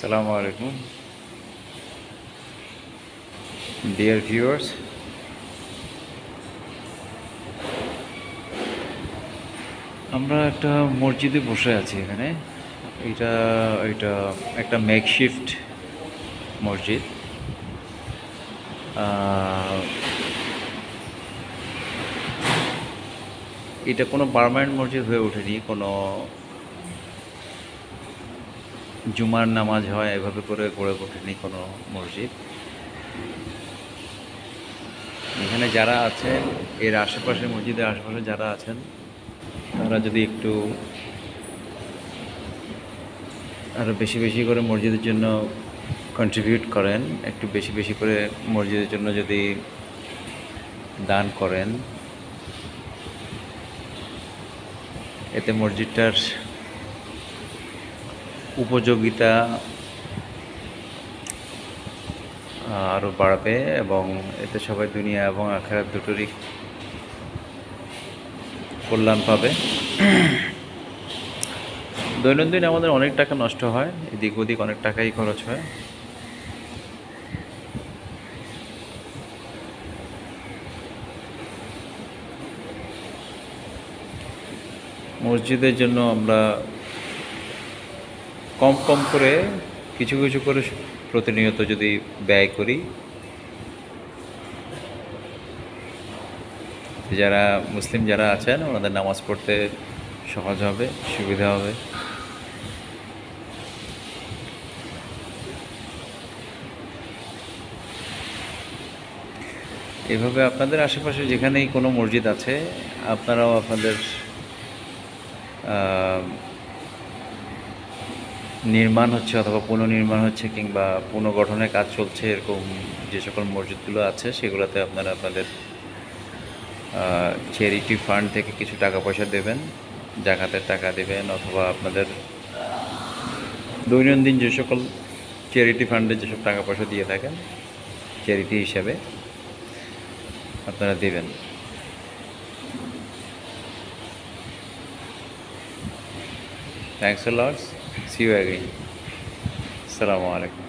Assalamu alaikum, dear viewers. আমরা একটা মসজিদে বসে আছি এখানে। এটা এটা একটা মেকশিফট মসজিদ। এটা কোনো পার্মানেন্ট মসজিদ হয়ে ওঠেনি। কোনো জুমার নামাজ হয় এভাবে করে গড়ে ওঠেনি কোনো মসজিদ। এখানে যারা আছেন, এর আশেপাশে মসজিদের আশেপাশে যারা আছেন, তারা যদি একটু আরও বেশি বেশি করে মসজিদের জন্য কন্ট্রিবিউট করেন, একটু বেশি বেশি করে মসজিদের জন্য যদি দান করেন, এতে মসজিদটার উপযোগিতা আরও বাড়বে এবং এতে সবাই দুনিয়া এবং আখিরাত দুটোরই কল্যাণ পাবে। দৈনন্দিন আমাদের অনেক টাকা নষ্ট হয়, এদিক ওদিক অনেক টাকাই খরচ হয়। মসজিদের জন্য আমরা কম কম করে কিছু কিছু করে প্রতিনিয়ত যদি ব্যয় করি, যারা মুসলিম যারা আছেন ওনাদের নামাজ পড়তে সহজ হবে, সুবিধা হবে। এভাবে আপনাদের আশেপাশে যেখানেই কোনো মসজিদ আছে, আপনারাও আপনাদের নির্মাণ হচ্ছে অথবা পুনর্নির্মাণ হচ্ছে কিংবা পুনর্গঠনের কাজ চলছে, এরকম যে সকল মসজিদগুলো আছে সেগুলোতে আপনারা আপনাদের চ্যারিটি ফান্ড থেকে কিছু টাকা পয়সা দেবেন, জাকাতের টাকা দেবেন, অথবা আপনাদের দৈনন্দিন যে সকল চ্যারিটি ফান্ডে যেসব টাকা পয়সা দিয়ে থাকেন চ্যারিটি হিসাবে আপনারা দেবেন। Thanks a lot. See you again. Assalamu alaikum.